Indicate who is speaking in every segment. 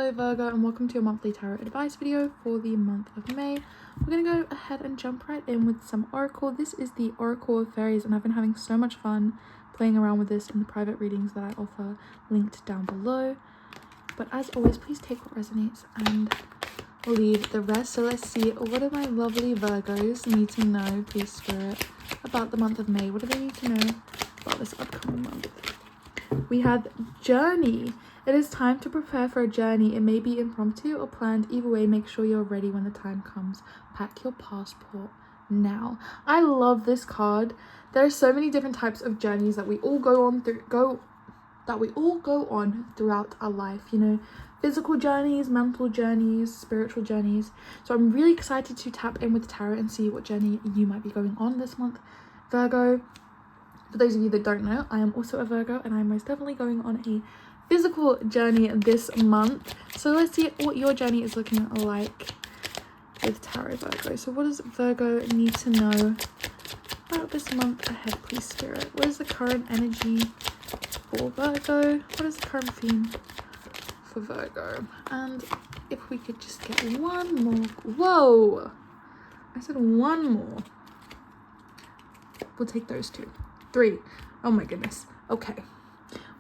Speaker 1: Hello Virgo, and welcome to your monthly tarot advice video for the month of May. We're going to go ahead and jump right in with some oracle. This is the Oracle of Fairies, and I've been having so much fun playing around with this in the private readings that I offer, linked down below. But as always, please take what resonates and leave the rest. So let's see, what do my lovely Virgos need to know, please Spirit, about the month of May? What do they need to know about this upcoming month? We have Journey. It is time to prepare for a journey. It may be impromptu or planned. Either way, make sure you're ready when the time comes. Pack your passport now. I love this card. There are so many different types of journeys that we all go on throughout our life, you know, physical journeys, mental journeys, spiritual journeys. So I'm really excited to tap in with the tarot and see what journey you might be going on this month, Virgo. For those of you that don't know, I am also a Virgo, and I'm most definitely going on a physical journey this month. So let's see what your journey is looking like with tarot, Virgo. So what does Virgo need to know about this month ahead, please Spirit? What is the current energy for Virgo? What is the current theme for Virgo? And if we could just get one more. Whoa, I said one more. We'll take those two. 3. Oh my goodness. Okay,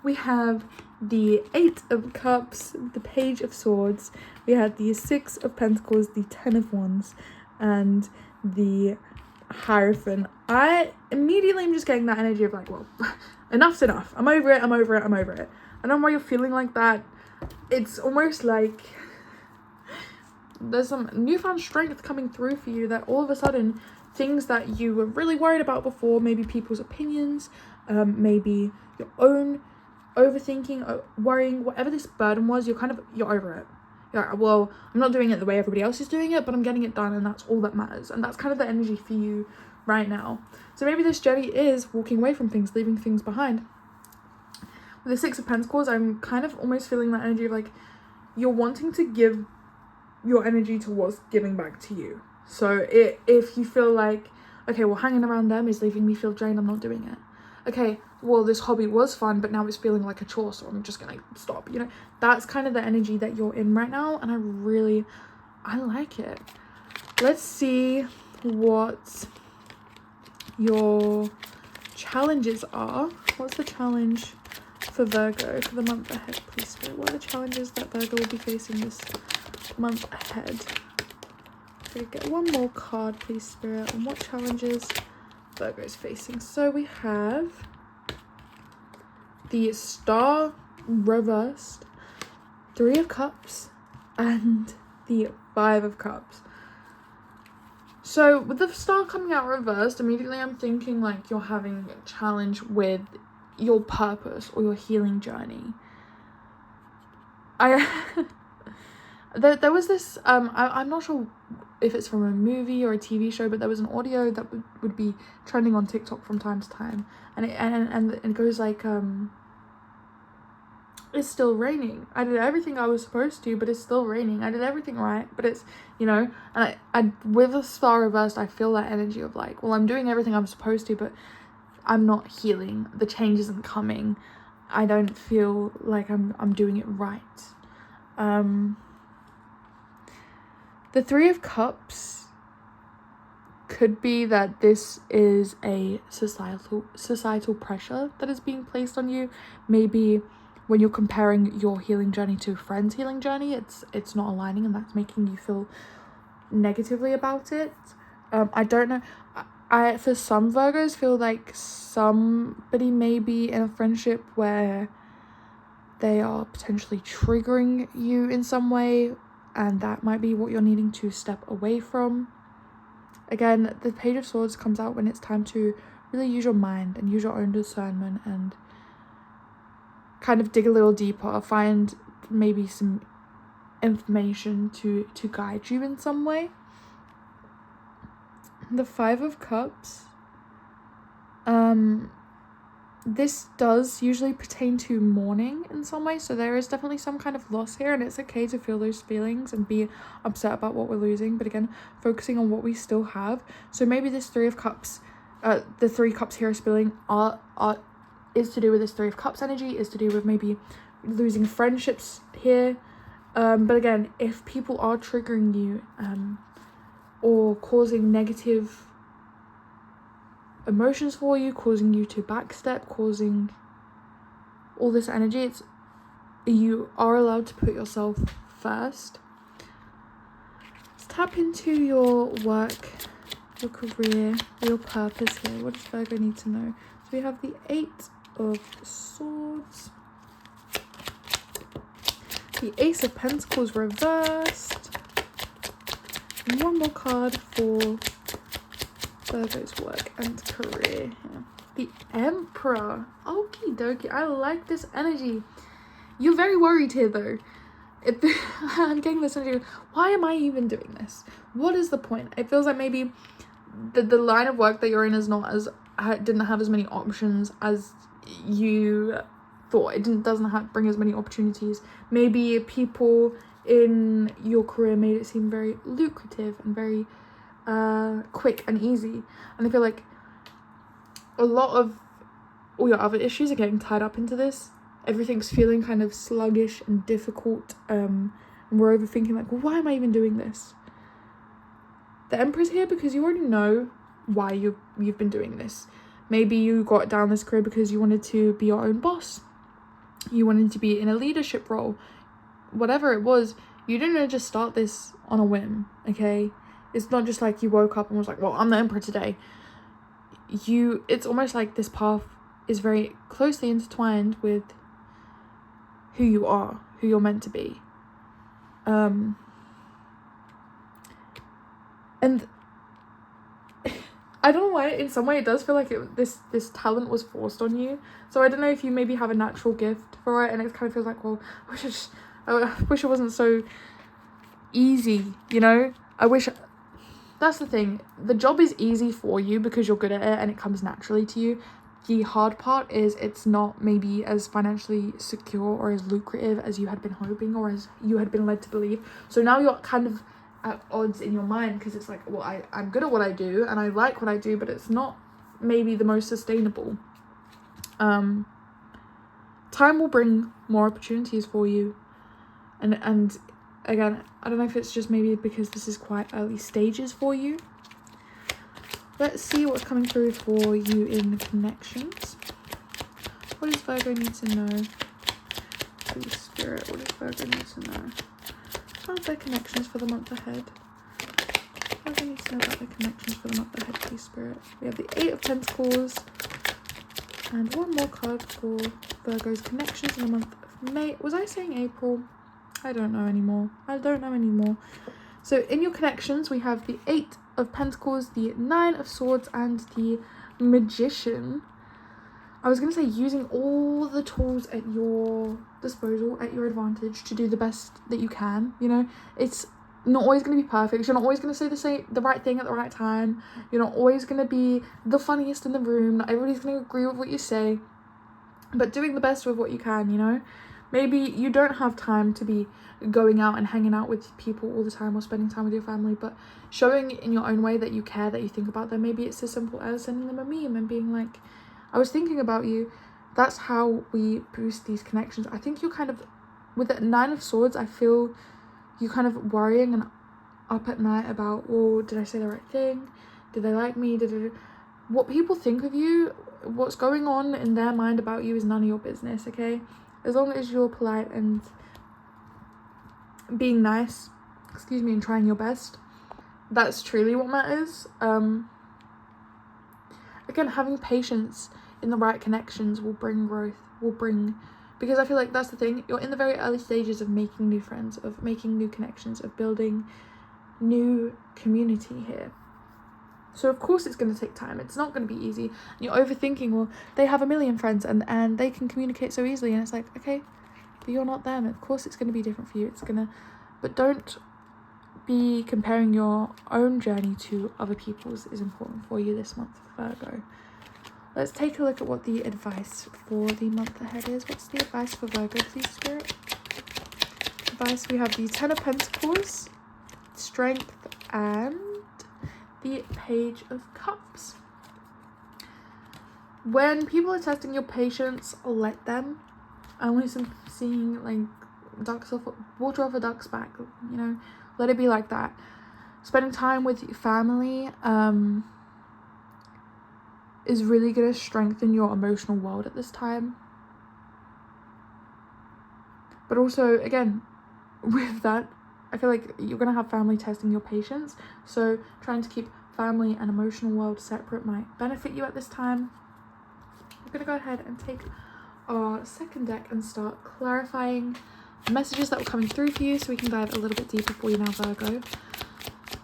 Speaker 1: we have the 8 of Cups, the Page of Swords, we have the 6 of Pentacles, the 10 of Wands, and the Hierophant. I immediately am just getting that energy of like, well, enough's enough. I'm over it. I don't know why you're feeling like that. It's almost like there's some newfound strength coming through for you, that all of a sudden things that you were really worried about before, maybe people's opinions, maybe your own overthinking, worrying, whatever this burden was, you're over it. You're like, well, I'm not doing it the way everybody else is doing it, but I'm getting it done, and that's all that matters. And that's kind of the energy for you right now. So maybe this journey is walking away from things, leaving things behind. With the 6 of Pentacles, I'm kind of almost feeling that energy of like, you're wanting to give your energy towards giving back to you. So if you feel like, okay, well, hanging around them is leaving me feel drained, I'm not doing it. Okay, well, this hobby was fun, but now it's feeling like a chore, so I'm just gonna stop, you know? That's kind of the energy that you're in right now, and I like it. Let's see what your challenges are. What's the challenge for Virgo for the month ahead, please Spirit? What are the challenges that Virgo will be facing this month ahead? Get one more card, please Spirit, on what challenges Virgo is facing. So we have the Star reversed, 3 of Cups, and the 5 of Cups. So with the Star coming out reversed, immediately I'm thinking like you're having a challenge with your purpose or your healing journey. There was this I'm not sure if it's from a movie or a TV show, but there was an audio that would be trending on TikTok from time to time, and it goes like, it's still raining. I did everything I was supposed to, but it's still raining. I did everything right, but it's, you know, and I with a Star reversed, I feel that energy of like, well, I'm doing everything I'm supposed to, but I'm not healing. The change isn't coming. I don't feel like I'm doing it right. The 3 of Cups could be that this is a societal pressure that is being placed on you. Maybe when you're comparing your healing journey to a friend's healing journey, it's not aligning, and that's making you feel negatively about it. I don't know. I for some Virgos feel like somebody may be in a friendship where they are potentially triggering you in some way, and that might be what you're needing to step away from. Again, the Page of Swords comes out when it's time to really use your mind and use your own discernment and kind of dig a little deeper, find maybe some information to guide you in some way. The 5 of Cups, this does usually pertain to mourning in some way, so there is definitely some kind of loss here, and it's okay to feel those feelings and be upset about what we're losing, but again, focusing on what we still have. So maybe this 3 of Cups, the 3 cups here spilling is to do with this 3 of Cups energy, is to do with maybe losing friendships here, But again, if people are triggering you or causing negative emotions for you, causing you to backstep, causing all this energy, you are allowed to put yourself first. Let's tap into your work, your career, your purpose here. What does Virgo need to know? So we have the 8 of Swords, the Ace of Pentacles reversed, and one more card for Virgo's work and career here. The Emperor. Okie dokie. I like this energy. You're very worried here though. I'm getting this energy. Why am I even doing this? What is the point? It feels like maybe the line of work that you're in is not as didn't have as many options as you thought. It doesn't bring as many opportunities. Maybe people in your career made it seem very lucrative and very quick and easy, and I feel like a lot of all your other issues are getting tied up into this. Everything's feeling kind of sluggish and difficult, and we're overthinking like, well, why am I even doing this? The Emperor's here because you already know why you've been doing this. Maybe you got down this career because you wanted to be your own boss, you wanted to be in a leadership role, whatever it was. You didn't just start this on a whim, okay? It's not just like you woke up and was like, well, I'm the Emperor today. It's almost like this path is very closely intertwined with who you are, who you're meant to be. And I don't know why, in some way it does feel like this talent was forced on you. So I don't know if you maybe have a natural gift for it, and it kind of feels like, well, I wish it wasn't so easy, you know? That's the thing. The job is easy for you because you're good at it and it comes naturally to you. The hard part is it's not maybe as financially secure or as lucrative as you had been hoping or as you had been led to believe. So now you're kind of at odds in your mind because it's like, well, I'm good at what I do and I like what I do, but it's not maybe the most sustainable. Time will bring more opportunities for you. And again, I don't know if it's just maybe because this is quite early stages for you. Let's see what's coming through for you in connections. What does Virgo need to know? Holy Spirit, what does Virgo need to know about their connections for the month ahead? Virgo needs to know about their connections for the month ahead, Holy Spirit. We have the 8 of Pentacles and one more card for Virgo's connections in the month of May. Was I saying April? I don't know anymore. So in your connections, we have the 8 of Pentacles, the 9 of Swords, and the Magician. I was going to say using all the tools at your disposal, at your advantage, to do the best that you can, you know? It's not always going to be perfect. You're not always going to say the right thing at the right time. You're not always going to be the funniest in the room. Not everybody's going to agree with what you say. But doing the best with what you can, you know? Maybe you don't have time to be going out and hanging out with people all the time or spending time with your family, but showing in your own way that you care, that you think about them. Maybe it's as simple as sending them a meme and being like, I was thinking about you. That's how we boost these connections. I think you're kind of, with the 9 of Swords, I feel you kind of worrying and up at night about, oh, did I say the right thing? Did they like me? What people think of you, what's going on in their mind about you is none of your business, okay? As long as you're polite and being nice, and trying your best, that's truly what matters. Again, having patience in the right connections will bring growth, because I feel like that's the thing, you're in the very early stages of making new friends, of making new connections, of building new community here. So of course it's going to take time. It's not going to be easy. And you're overthinking, well, they have a million friends and they can communicate so easily, and it's like, okay, but you're not them. Of course it's going to be different for you. But don't be comparing your own journey to other people's is important for you this month, Virgo. Let's take a look at what the advice for the month ahead is. What's the advice for Virgo, please, Spirit? Advice, we have the 10 of Pentacles, Strength, and the Page of Cups. When people are testing your patience, let them. I always am seeing like water off a duck's back, you know, let it be like that. Spending time with your family is really going to strengthen your emotional world at this time. But also, again, with that, I feel like you're going to have family testing your patience. So trying to keep family and emotional world separate might benefit you at this time. We're going to go ahead and take our second deck and start clarifying messages that were coming through for you, so we can dive a little bit deeper for you now, Virgo.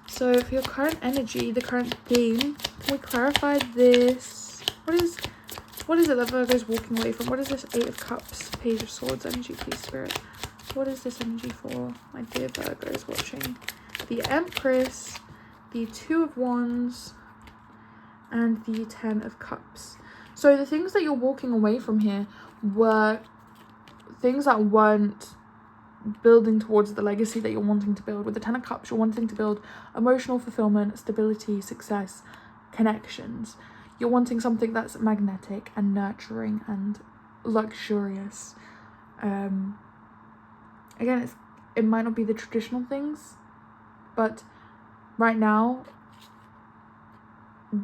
Speaker 1: So for your current energy, the current theme, can we clarify this? What is it that Virgo's walking away from? What is this Eight of Cups, Page of Swords energy, please, Spirit? What is this energy for, my dear Virgos watching? The Empress, the Two of Wands, and the Ten of Cups. So the things that you're walking away from here were things that weren't building towards the legacy that you're wanting to build. With the Ten of Cups, you're wanting to build emotional fulfillment, stability, success, connections. You're wanting something that's magnetic and nurturing and luxurious. Again, it might not be the traditional things, but right now,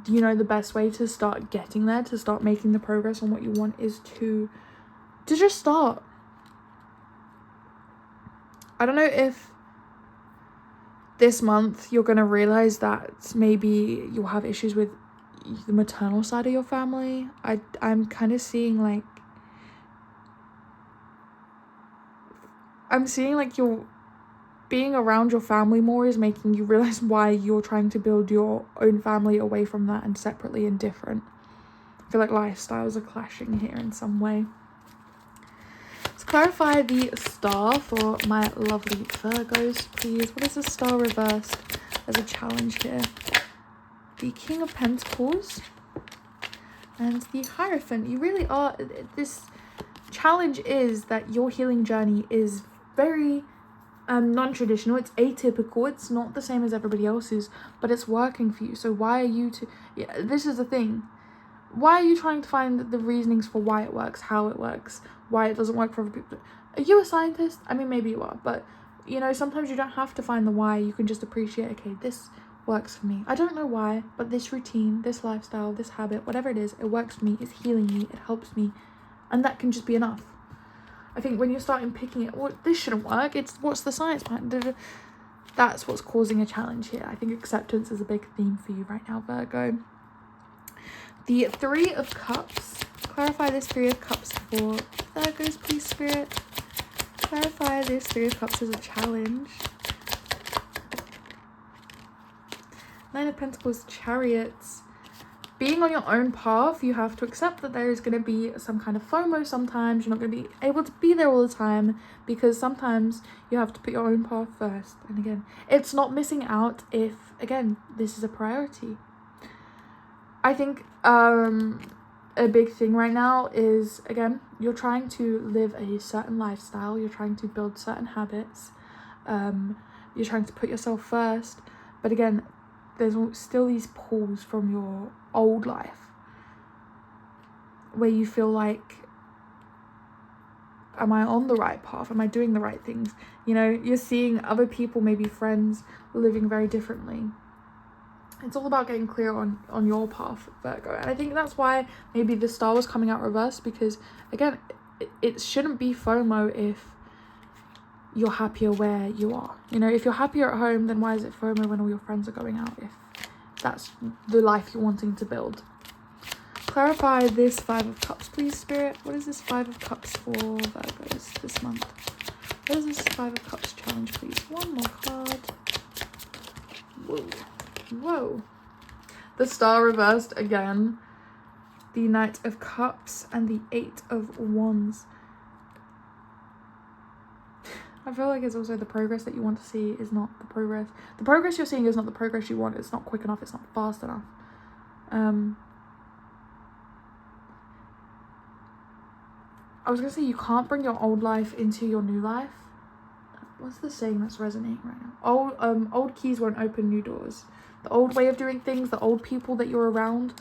Speaker 1: you know, the best way to start getting there, to start making the progress on what you want, is to just start. I don't know if this month you're going to realize that maybe you'll have issues with the maternal side of your family. I'm kind of seeing like, you're being around your family more is making you realize why you're trying to build your own family away from that and separately and different. I feel like lifestyles are clashing here in some way. Let's clarify the star for my lovely Virgos, please. What is the star reversed? There's a challenge here. The King of Pentacles and the Hierophant. You really are, this challenge is that your healing journey is very non-traditional. It's atypical. It's not the same as everybody else's, but it's working for you. So why are you this is the thing. Why are you trying to find the reasonings for why it works, how it works, why it doesn't work for other people? Are you a scientist? I mean, maybe you are, but you know, sometimes you don't have to find the why. You can just appreciate, okay, this works for me. I don't know why, but this routine, this lifestyle, this habit, whatever it is, it works for me. It's healing me. It helps me. And that can just be enough. I think when you're starting picking it, well, this shouldn't work. It's what's the science behind it? That's what's causing a challenge here. I think acceptance is a big theme for you right now, Virgo. The Three of Cups. Clarify this Three of Cups for Virgos, please, Spirit. Clarify this Three of Cups as a challenge. Nine of Pentacles, Chariots. Being on your own path, you have to accept that there is going to be some kind of FOMO sometimes. You're not going to be able to be there all the time because sometimes you have to put your own path first. And again, it's not missing out if, again, this is a priority. I think a big thing right now is, again, you're trying to live a certain lifestyle. You're trying to build certain habits. You're trying to put yourself first. But again, there's still these pulls from your old life where you feel like, am I on the right path? Am I doing the right things? You know, you're seeing other people, maybe friends, living very differently. It's all about getting clear on your path, Virgo. And I think that's why maybe the star was coming out reversed, because again, it shouldn't be FOMO if you're happier where you are. You know, if you're happier at home, then why is it FOMO when all your friends are going out, if that's the life you're wanting to build? Clarify this Five of Cups, please, Spirit. What is this Five of Cups for Virgos this month? What is this Five of Cups challenge, please? One more card. Whoa. Whoa. The star reversed again. The Knight of Cups and the Eight of Wands. I feel like it's also the progress that you want to see is not the progress. The progress you're seeing is not the progress you want. It's not quick enough. It's not fast enough. I was going to say you can't bring your old life into your new life. What's the saying that's resonating right now? Old keys won't open new doors. The old way of doing things, the old people that you're around,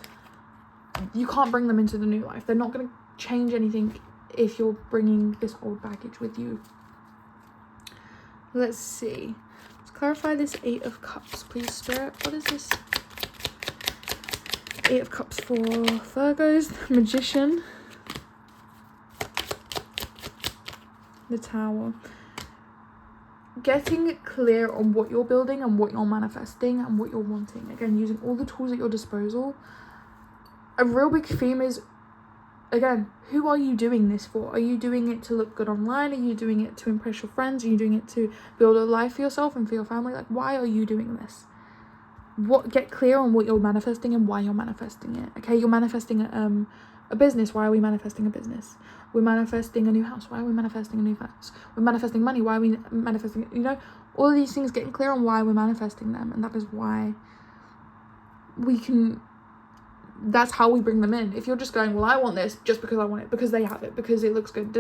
Speaker 1: you can't bring them into the new life. They're not going to change anything if you're bringing this old baggage with you. Let's see. Let's clarify this 8 of Cups, please, Spirit. What is this? 8 of Cups for Virgos. Magician. The Tower. Getting clear on what you're building and what you're manifesting and what you're wanting. Again, using all the tools at your disposal. A real big theme is, again, who are you doing this for? Are you doing it to look good online? Are you doing it to impress your friends? Are you doing it to build a life for yourself and for your family? Like, why are you doing this? Get clear on what you're manifesting and why you're manifesting it. Okay, you're manifesting a business. Why are we manifesting a business? We're manifesting a new house. Why are we manifesting a new house? We're manifesting money. Why are we manifesting it? You know, all of these things, getting clear on why we're manifesting them. And that is why we can, that's how we bring them in. If you're just going, well, I want this just because I want it, because they have it, because it looks good.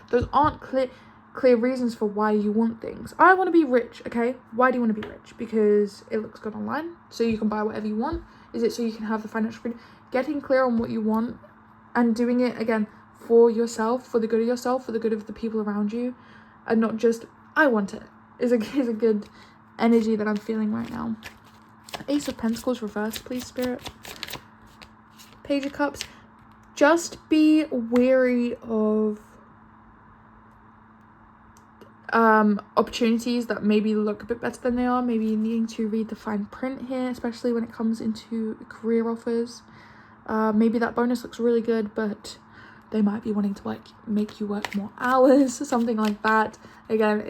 Speaker 1: Those aren't clear reasons for why you want things. I want to be rich, okay? Why do you want to be rich? Because it looks good online, so you can buy whatever you want? Is it so you can have the financial freedom? Getting clear on what you want and doing it, again, for yourself, for the good of yourself, for the good of the people around you, and not just, I want it, is a good energy that I'm feeling right now. Ace of Pentacles reversed, please, Spirit. Page of Cups. Just be wary of opportunities that maybe look a bit better than they are. Maybe needing to read the fine print here, especially when it comes into career offers. Maybe that bonus looks really good, but they might be wanting to like make you work more hours, something like that. Again,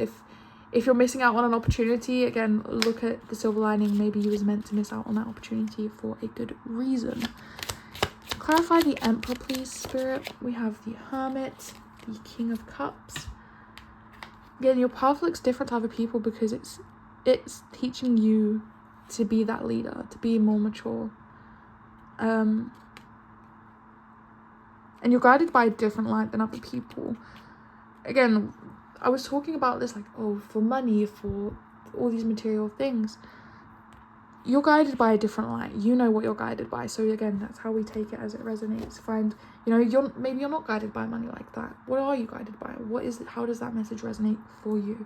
Speaker 1: if you're missing out on an opportunity, again, look at the silver lining. Maybe you was meant to miss out on that opportunity for a good reason. Clarify the Emperor, please, Spirit. We have the Hermit, the King of Cups. Again, your path looks different to other people because it's teaching you to be that leader, to be more mature. And you're guided by a different light than other people. Again, I was talking about this like, oh, for money, for all these material things. You're guided by a different light. You know what you're guided by. So again, that's how we take it as it resonates. Find, you know, maybe you're not guided by money like that. What are you guided by? What is it? How does that message resonate for you?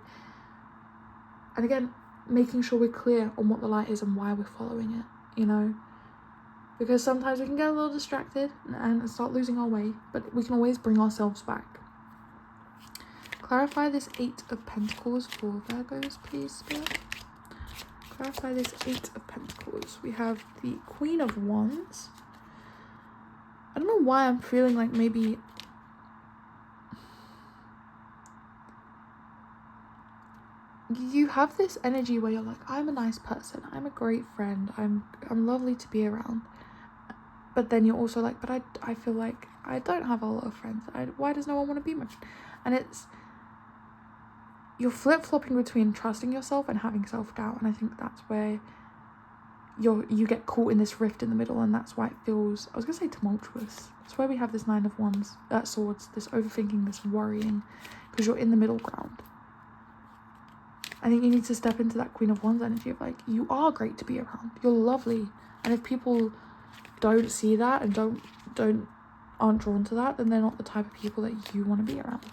Speaker 1: And again, making sure we're clear on what the light is and why we're following it, you know? Because sometimes we can get a little distracted and start losing our way, but we can always bring ourselves back. Clarify this 8 of Pentacles for Virgos, please, Spirit. Clarify this 8 of Pentacles. We have the Queen of Wands. I don't know why I'm feeling like maybe you have this energy where you're like, I'm a nice person, I'm a great friend, I'm lovely to be around. But then you're also like, but I feel like I don't have a lot of friends. Why does no one want to be my friend? And you're flip-flopping between trusting yourself and having self-doubt. And I think that's where you get caught in this rift in the middle, and that's why it feels, I was going to say tumultuous. That's why we have this 9 of Wands, Swords, this overthinking, this worrying, because you're in the middle ground. I think you need to step into that Queen of Wands energy of like, you are great to be around. You're lovely. And if people don't see that and aren't drawn to that, then they're not the type of people that you want to be around.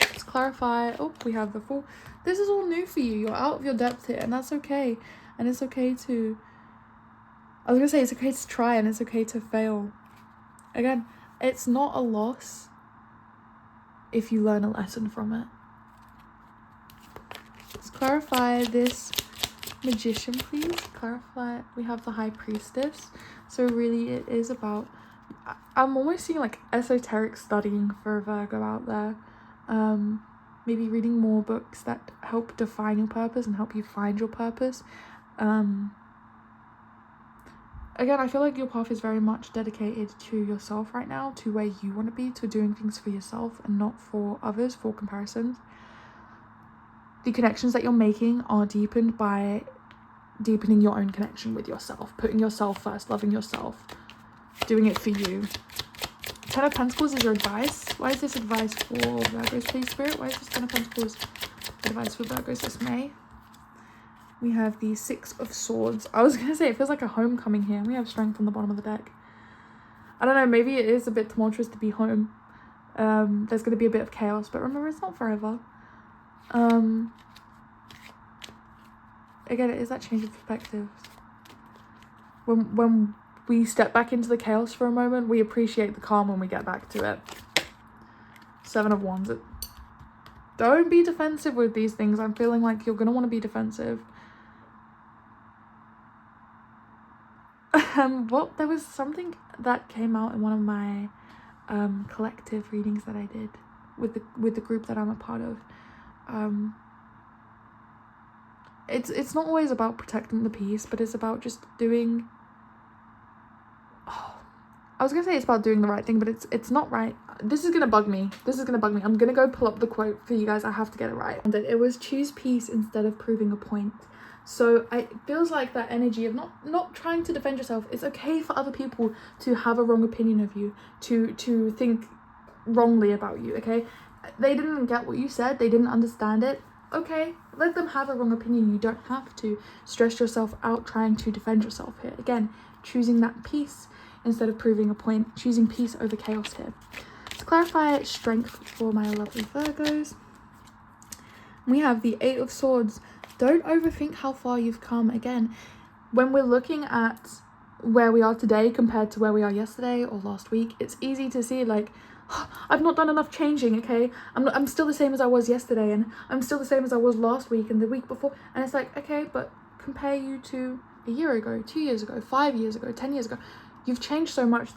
Speaker 1: Let's clarify. Oh, we have the Fool. This is all new for you. You're out of your depth here, and that's okay. And it's okay to, I was gonna say, it's okay to try and it's okay to fail. Again, it's not a loss if you learn a lesson from it. Let's clarify this Magician, please. Clarify. We have the High Priestess. So really it is about, I'm almost seeing like esoteric studying for a Virgo out there. Maybe reading more books that help define your purpose and help you find your purpose. Again, I feel like your path is very much dedicated to yourself right now, to where you want to be, to doing things for yourself and not for others, for comparisons. The connections that you're making are deepened by deepening your own connection with yourself, putting yourself first, loving yourself, doing it for you. 10 of Pentacles is your advice. Why is this advice for Virgos, please, Spirit? Why is this 10 of Pentacles advice for Virgos this May? We have the 6 of Swords. I was going to say, it feels like a homecoming here. We have Strength on the bottom of the deck. I don't know, maybe it is a bit tumultuous to be home. There's going to be a bit of chaos, but remember, it's not forever. again, it is that change of perspective. When we step back into the chaos for a moment, we appreciate the calm when we get back to it. 7 of Wands. Don't be defensive with these things. I'm feeling like you're going to want to be defensive. Well, there was something that came out in one of my collective readings that I did with the group that I'm a part of. It's not always about protecting the peace, but it's about just doing... Oh, I was gonna say it's about doing the right thing, but it's not right. This is gonna bug me. I'm gonna go pull up the quote for you guys. I have to get it right. And it was choose peace instead of proving a point. So it feels like that energy of not trying to defend yourself. It's okay for other people to have a wrong opinion of you, to think wrongly about you, okay? They didn't get what you said, they didn't understand it. Okay, let them have a wrong opinion. You don't have to stress yourself out trying to defend yourself here. Again, choosing that peace instead of proving a point, choosing peace over chaos here. To clarify strength for my lovely Virgos, we have the 8 of Swords. Don't overthink how far you've come. Again, when we're looking at where we are today compared to where we are yesterday or last week, it's easy to see like, oh, I've not done enough changing, okay? I'm still the same as I was yesterday, and I'm still the same as I was last week and the week before. And it's like, okay, but compare you to a year ago, 2 years ago, 5 years ago, 10 years ago. You've changed so much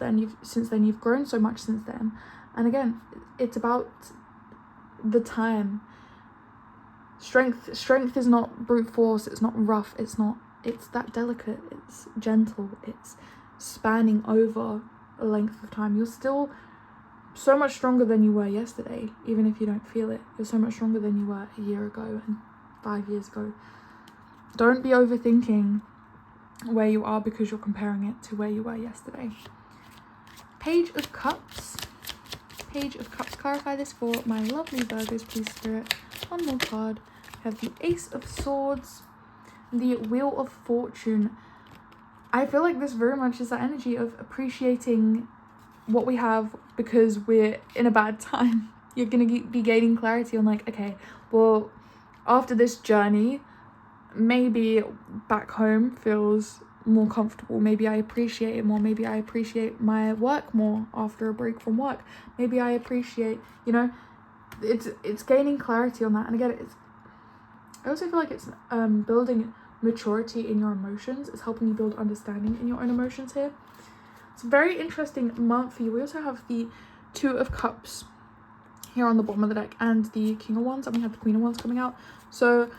Speaker 1: since then. You've grown so much since then. And again, it's about the time. Strength is not brute force. It's not rough. It's that delicate. It's gentle. It's spanning over a length of time. You're still so much stronger than you were yesterday, even if you don't feel it. You're so much stronger than you were a year ago and 5 years ago. Don't be overthinking where you are because you're comparing it to where you were yesterday. Page of Cups. Page of Cups. Clarify this for my lovely Virgos, please, Spirit. One more card. We have the Ace of Swords, the Wheel of Fortune. I feel like this very much is that energy of appreciating what we have because we're in a bad time. You're going to be gaining clarity on like, okay, well, after this journey, maybe back home feels more comfortable. Maybe I appreciate it more. Maybe I appreciate my work more after a break from work. Maybe I appreciate, you know, it's gaining clarity on that. And again, I also feel like it's building maturity in your emotions. It's helping you build understanding in your own emotions here. It's a very interesting month for you. We also have the 2 of Cups here on the bottom of the deck and the King of Wands, and we have the Queen of Wands coming out. So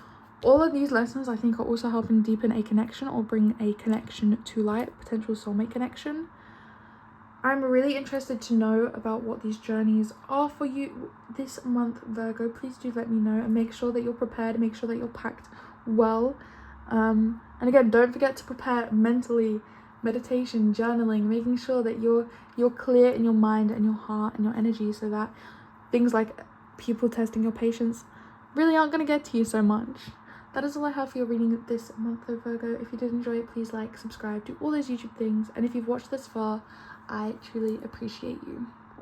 Speaker 1: all of these lessons I think are also helping deepen a connection or bring a connection to light, potential soulmate connection. I'm really interested to know about what these journeys are for you this month, Virgo. Please do let me know and make sure that you're prepared, make sure that you're packed well. And again, don't forget to prepare mentally, meditation, journaling, making sure that you're clear in your mind and your heart and your energy so that things like people testing your patience really aren't going to get to you so much. That is all I have for your reading this month, though, Virgo. If you did enjoy it, please like, subscribe, do all those YouTube things. And if you've watched this far, I truly appreciate you.